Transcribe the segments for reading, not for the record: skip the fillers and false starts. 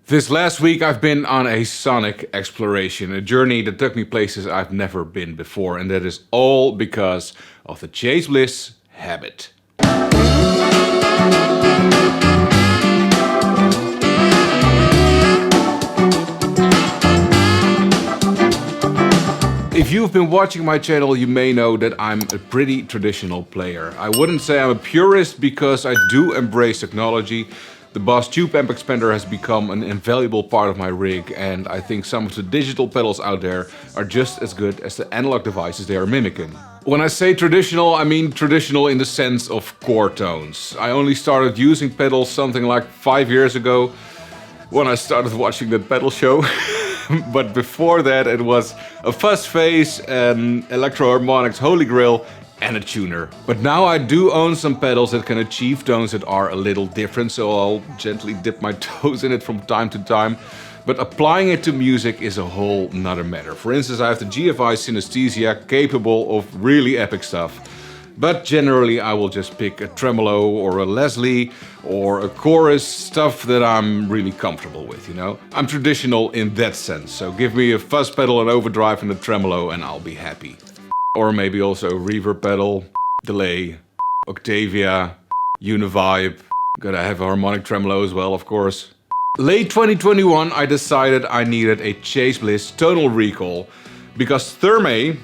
This last week I've been on a sonic exploration, a journey that took me places I've never been before, and that is all because of the Chase Bliss habit. If you've been watching my channel, you may know that I'm a pretty traditional player. I wouldn't say I'm a purist because I do embrace technology. The Boss Tube Amp Expander has become an invaluable part of my rig, and I think some of the digital pedals out there are just as good as the analog devices they are mimicking. When I say traditional, I mean traditional in the sense of core tones. I only started using pedals something like 5 years ago when I started watching that pedal show. But before that it was a fuzz face, an electro-harmonics holy grail, and a tuner. But now I do own some pedals that can achieve tones that are a little different, so I'll gently dip my toes in it from time to time. But applying it to music is a whole nother matter. For instance, I have the GFI Synesthesia, capable of really epic stuff. But generally I will just pick a tremolo or a Leslie or a chorus, stuff that I'm really comfortable with, you know? I'm traditional in that sense, so give me a fuzz pedal, an overdrive and a tremolo and I'll be happy. Or maybe also reverb pedal, delay, Octavia, Univibe. Gotta have a harmonic tremolo as well, of course. Late 2021 I decided I needed a Chase Bliss tonal recall because Thermae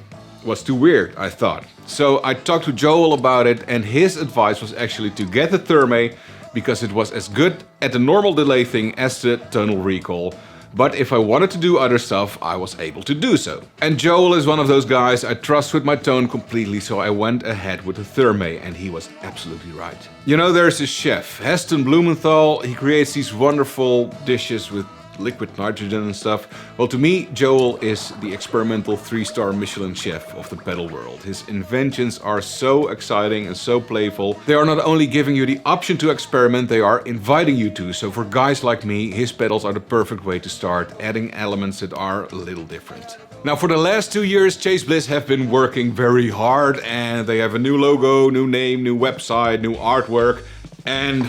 was too weird, I thought. So I talked to Joel about it, and his advice was actually to get the Thermae because it was as good at the normal delay thing as the tonal recall. But if I wanted to do other stuff, I was able to do so. And Joel is one of those guys I trust with my tone completely, so I went ahead with the Thermae, and he was absolutely right. You know, there's this chef, Heston Blumenthal. He creates these wonderful dishes with liquid nitrogen and stuff. Well, to me, Joel is the experimental 3-star Michelin chef of the pedal world. His inventions are so exciting and so playful. They are not only giving you the option to experiment, they are inviting you to. So for guys like me, his pedals are the perfect way to start, adding elements that are a little different. Now, for the last 2 years, Chase Bliss have been working very hard, and they have a new logo, new name, new website, new artwork, and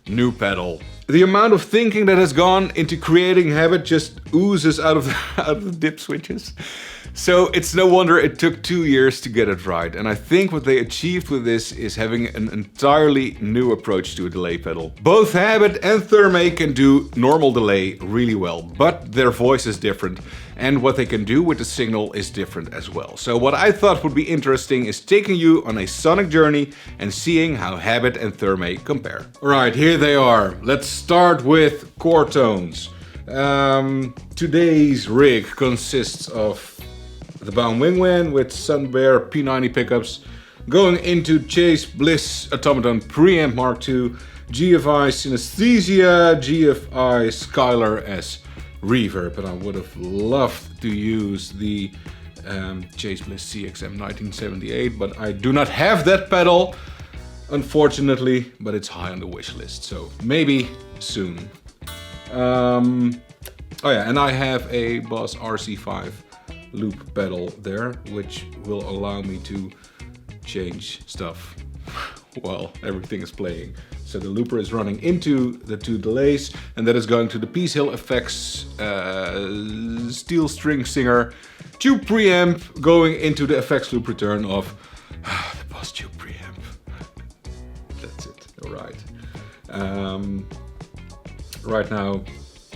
new pedal. The amount of thinking that has gone into creating Habit just oozes out of the dip switches. So it's no wonder it took 2 years to get it right. And I think what they achieved with this is having an entirely new approach to a delay pedal. Both Habit and Thermae can do normal delay really well, but their voice is different. And what they can do with the signal is different as well. So what I thought would be interesting is taking you on a sonic journey and seeing how Habit and Thermae compare. Alright, here they are. Let's start with core tones. Today's rig consists of the Baum Wingman with Sun Bear P90 pickups, going into Chase Bliss Automaton Preamp Mark II, GFI Synesthesia, GFI Skylar as reverb, and I would have loved to use the Chase Bliss CXM 1978, but I do not have that pedal, unfortunately, but it's high on the wish list, so maybe soon. Oh yeah, and I have a Boss RC5 loop pedal there, which will allow me to change stuff while everything is playing. So the looper is running into the two delays, and that is going to the Peace Hill Effects Steel String Singer tube preamp, going into the effects loop return of the Boss Tube preamp. That's it. All right. Right now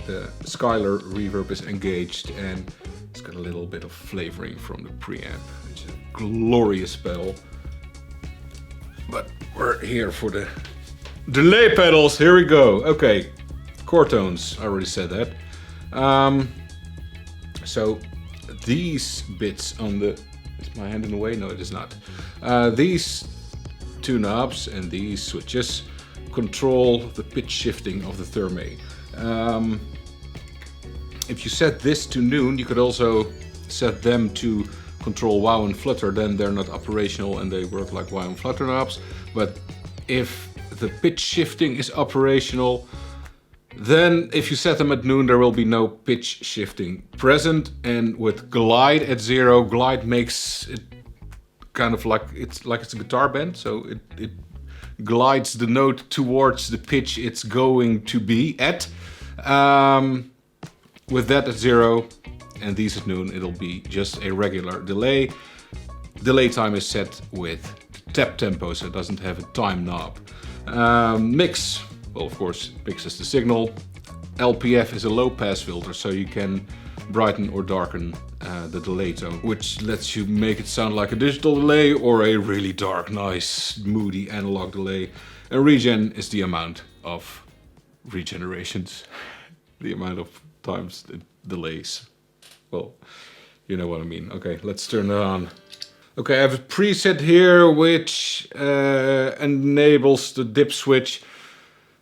the Skylar reverb is engaged, and it's got a little bit of flavoring from the preamp. It's a glorious pedal. But we're here for the delay pedals. Here we go. Okay, core tones. I already said that. So these bits on the... Is my hand in the way? No, it is not. These two knobs and these switches control the pitch shifting of the Thermae. If you set this to noon, you could also set them to control wow and flutter, then they're not operational and they work like wow and flutter knobs. But if the pitch shifting is operational, then if you set them at noon, there will be no pitch shifting present. And with glide at 0, glide makes it kind of like it's a guitar bend, so it glides the note towards the pitch it's going to be at. With that at 0 and these at noon, it'll be just a regular delay. Delay time is set with tap tempo, so it doesn't have a time knob. Mix, well, of course, mixes the signal. LPF is a low pass filter, so you can brighten or darken the delay tone, which lets you make it sound like a digital delay or a really dark, nice, moody analog delay. And regen is the amount of regenerations, the amount of times it delays. Well, you know what I mean. Okay, let's turn it on. Okay, I have a preset here which enables the dip switch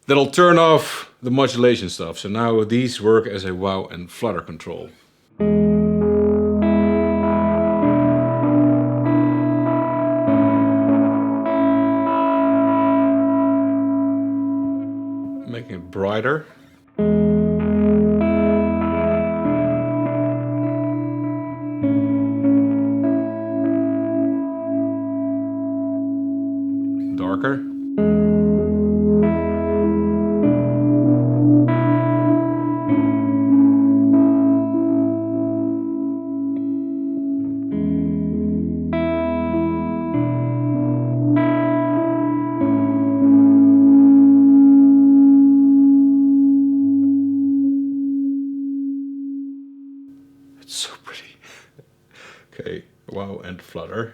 that'll turn off the modulation stuff. So now these work as a wow and flutter control. Making it brighter. Darker. It's so pretty. Okay, wow and flutter.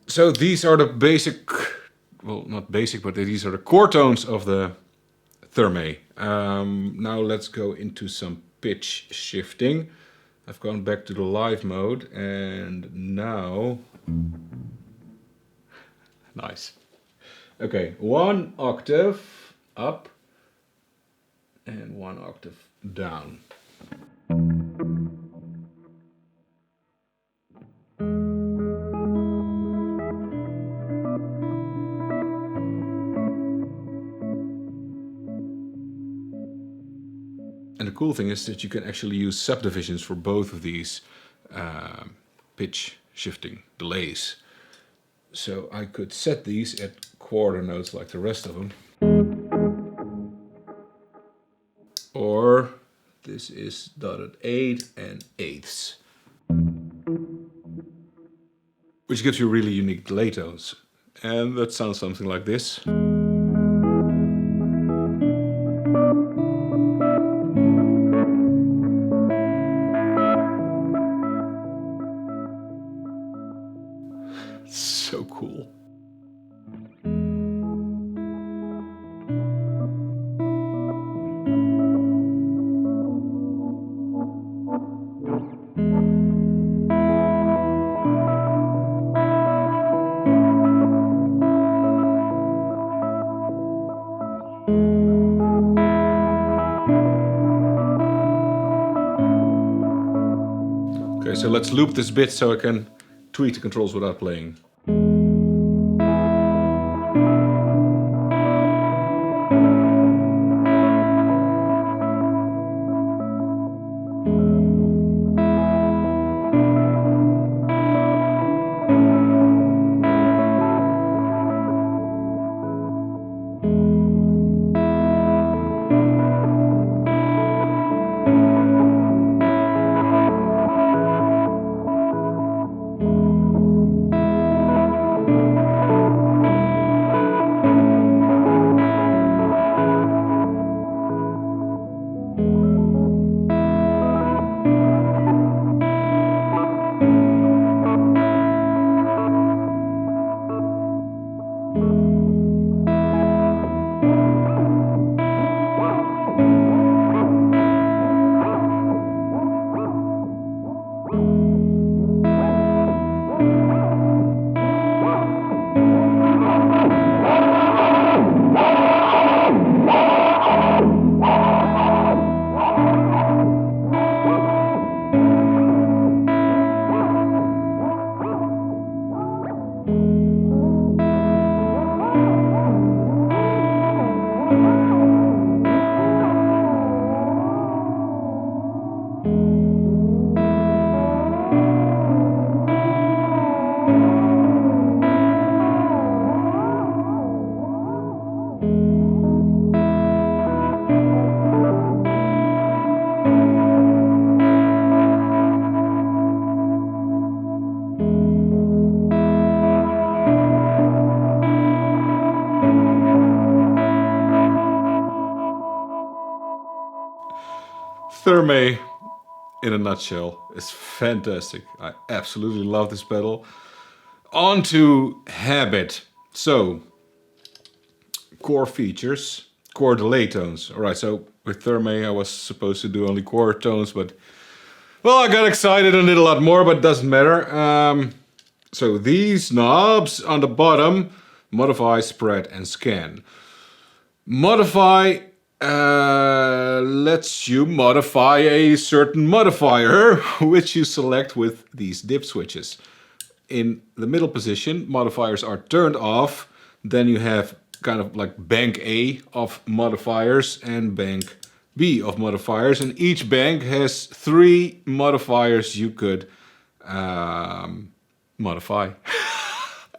So these are the basic, well, not basic, but these are the core tones of the Thermae. Now let's go into some pitch shifting. I've gone back to the live mode and now, nice. Okay, 1 octave up and 1 octave down. And the cool thing is that you can actually use subdivisions for both of these pitch shifting delays. So I could set these at quarter notes like the rest of them. Or this is dotted 8 and 8ths. Which gives you really unique delay tones. And that sounds something like this. So cool. Okay, so let's loop this bit so I can tweak the controls without playing. Thermae, in a nutshell, is fantastic. I absolutely love this pedal. On to Habit. So, core features, core delay tones. Alright, so with Thermae I was supposed to do only core tones, but well, I got excited and did a lot more, but it doesn't matter. So these knobs on the bottom, modify, spread and scan. Modify lets you modify a certain modifier, which you select with these dip switches. In the middle position, modifiers are turned off. Then you have kind of like bank A of modifiers and bank B of modifiers. And each bank has 3 modifiers you could modify.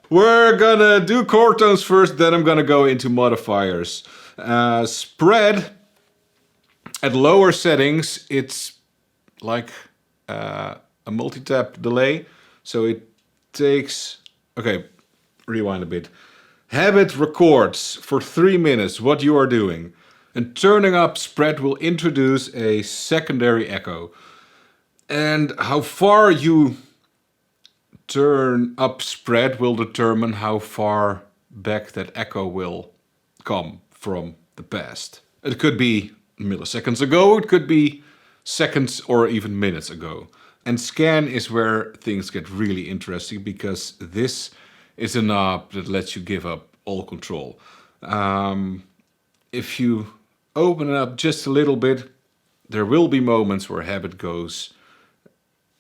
We're gonna do chord tones first, then I'm gonna go into modifiers. Spread, at lower settings, it's like a multi-tap delay. So it takes, okay, rewind a bit. Habit records for 3 minutes what you are doing. And turning up spread will introduce a secondary echo. And how far you turn up spread will determine how far back that echo will come from the past. It could be milliseconds ago, it could be seconds or even minutes ago. And scan is where things get really interesting, because this is a knob that lets you give up all control. If you open it up just a little bit, there will be moments where Habit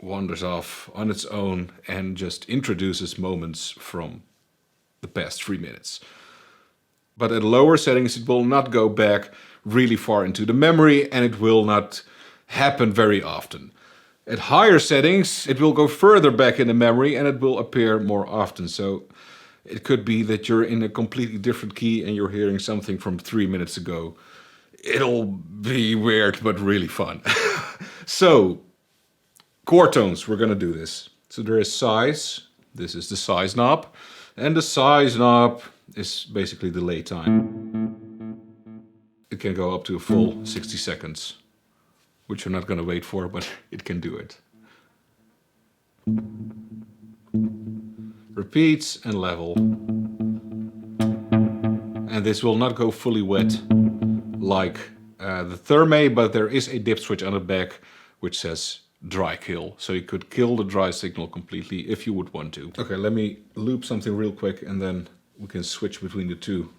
wanders off on its own and just introduces moments from the past 3 minutes. But at lower settings it will not go back really far into the memory, and it will not happen very often. At higher settings it will go further back in the memory and it will appear more often. So it could be that you're in a completely different key and you're hearing something from 3 minutes ago. It'll be weird but really fun. So, chord tones, we're gonna do this. So there is size, this is the size knob, and the size knob is basically delay time. It can go up to a full 60 seconds, which you're not gonna wait for, but it can do it. Repeats and level. And this will not go fully wet like the Thermae, but there is a dip switch on the back which says dry kill. So you could kill the dry signal completely if you would want to. Okay, let me loop something real quick and then we can switch between the two.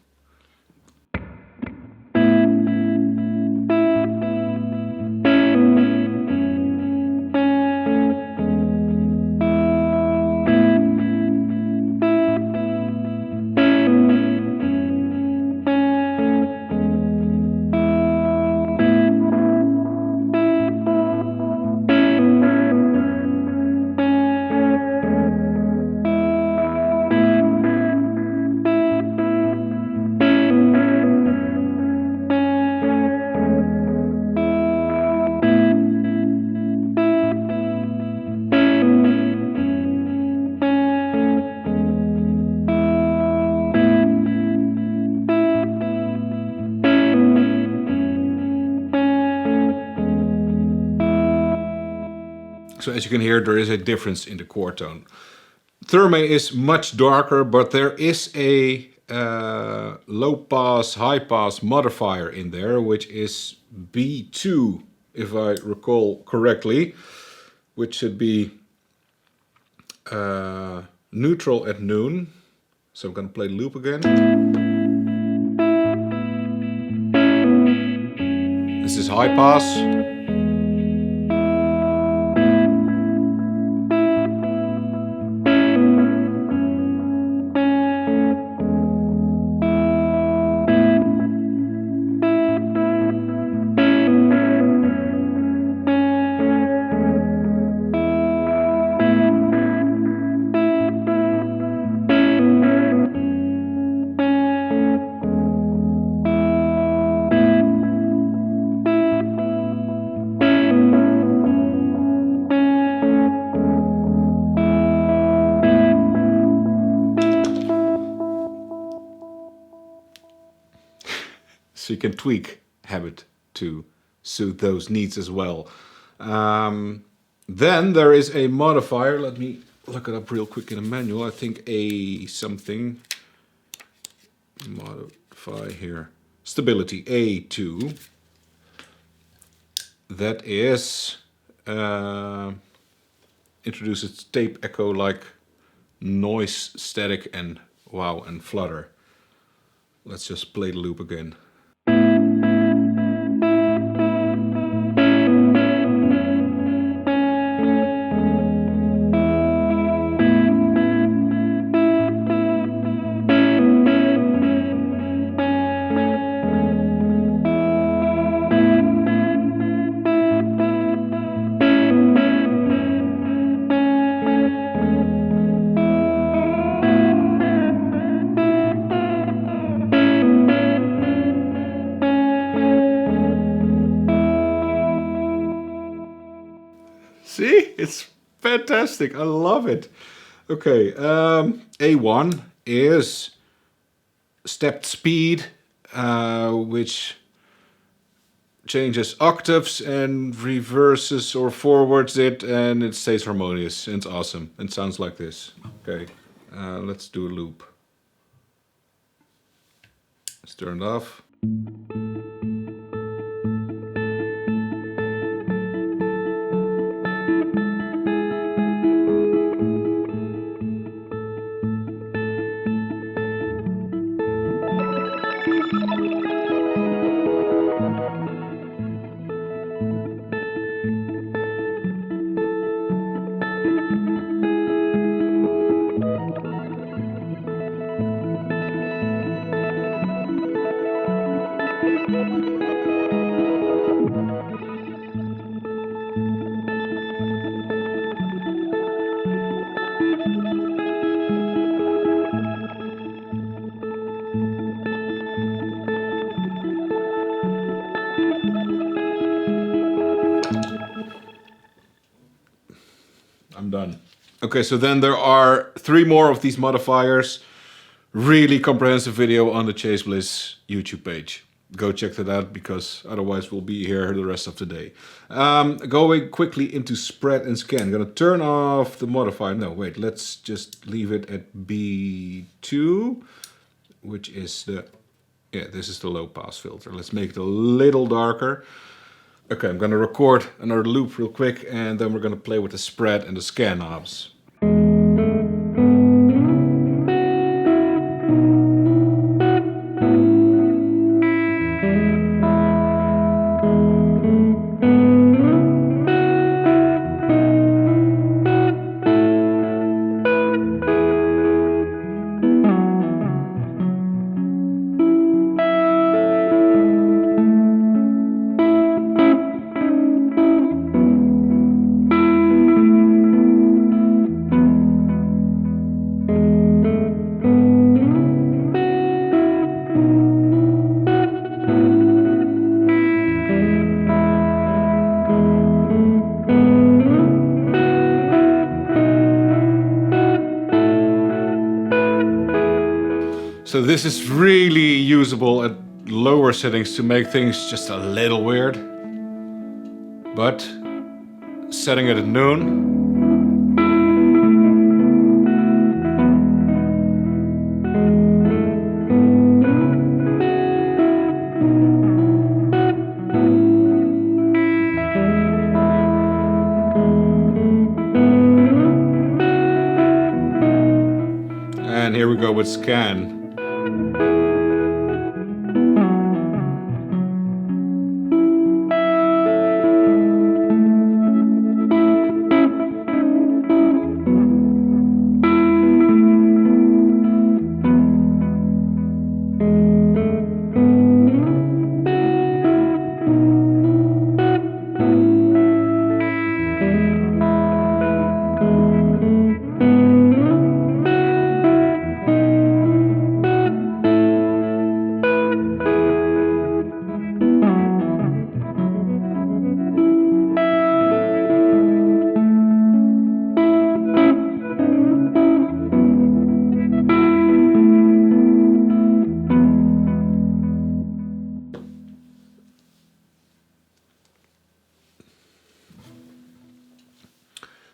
So as you can hear, there is a difference in the chord tone. Thermae is much darker, but there is a low pass, high pass modifier in there, which is B2, if I recall correctly, which should be neutral at noon. So I'm gonna play the loop again. This is high pass. So you can tweak Habit to suit those needs as well. Then there is a modifier. Let me look it up real quick in the manual. I think a something modify here. Stability A2. That is introduces tape echo like noise, static, and wow, and flutter. Let's just play the loop again. See, it's fantastic. I love it. Okay, A1 is stepped speed, which changes octaves and reverses or forwards it, and it stays harmonious. And it's awesome. It sounds like this. Okay, let's do a loop. Let's turn it off. I'm done. Okay, so then there are 3 more of these modifiers. Really comprehensive video on the Chase Bliss YouTube page. Go check that out, because otherwise we'll be here the rest of the day. Going quickly into spread and scan. Gonna turn off the modifier. No, wait, let's just leave it at B2, which is the, yeah, this is the low pass filter. Let's make it a little darker. Okay, I'm gonna record another loop real quick, and then we're gonna play with the spread and the scan knobs. So this is really usable at lower settings to make things just a little weird. But setting it at noon. And here we go with scan.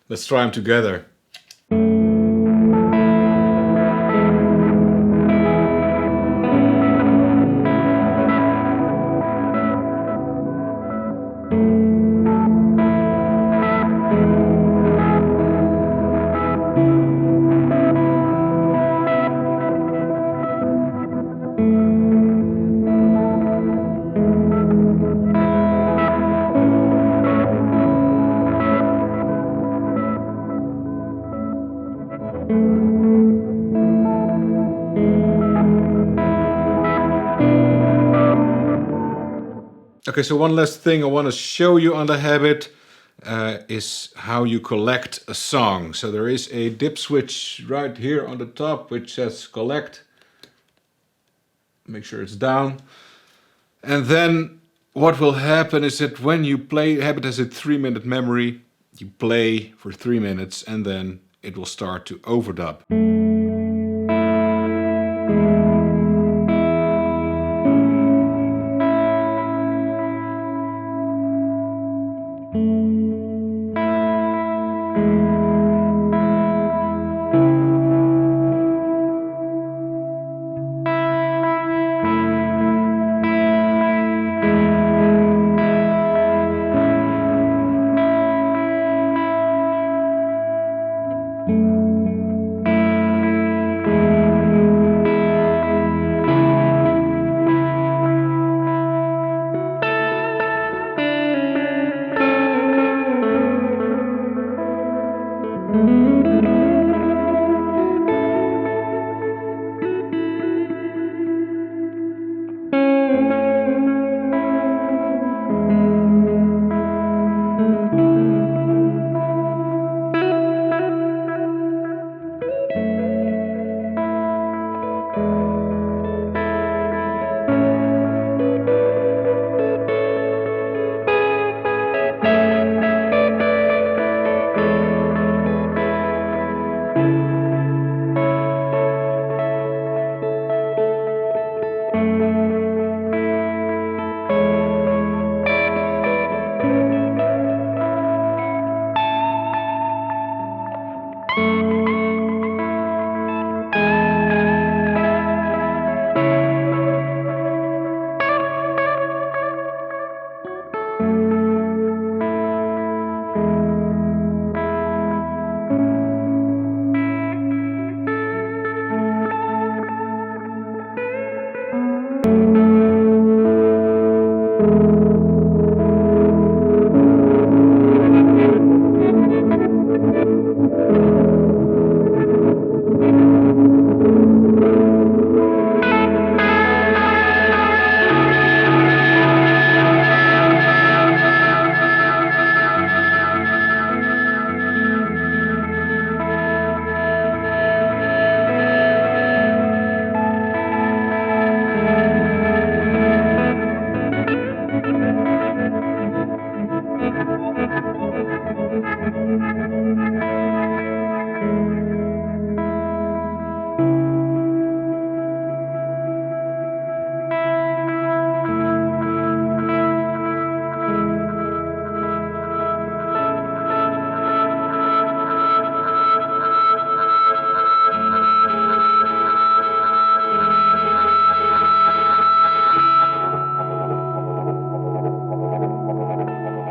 Let's try them together. Okay, so one last thing I want to show you on the habit is how you collect a song. So there is a dip switch right here on the top which says collect. Make sure it's down. And then what will happen is that when you play, Habit has a 3-minute memory. You play for 3 minutes and then it will start to overdub.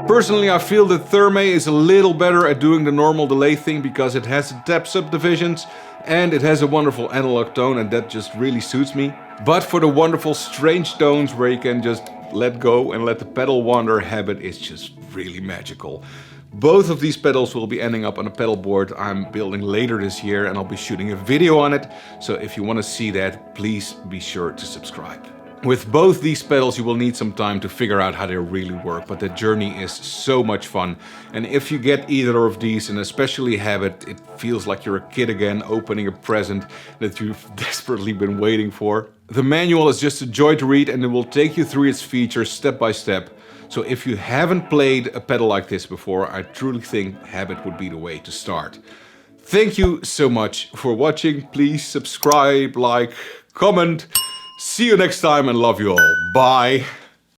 Personally, I feel that Thermae is a little better at doing the normal delay thing because it has the tap subdivisions and it has a wonderful analog tone, and that just really suits me. But for the wonderful strange tones where you can just let go and let the pedal wander, Habit is just really magical. Both of these pedals will be ending up on a pedal board I'm building later this year, and I'll be shooting a video on it. So if you want to see that, please be sure to subscribe. With both these pedals you will need some time to figure out how they really work, but the journey is so much fun. And if you get either of these, and especially Habit, it feels like you're a kid again opening a present that you've desperately been waiting for. The manual is just a joy to read, and it will take you through its features step by step. So if you haven't played a pedal like this before, I truly think Habit would be the way to start. Thank you so much for watching. Please subscribe, like, comment. See you next time and love you all. Bye.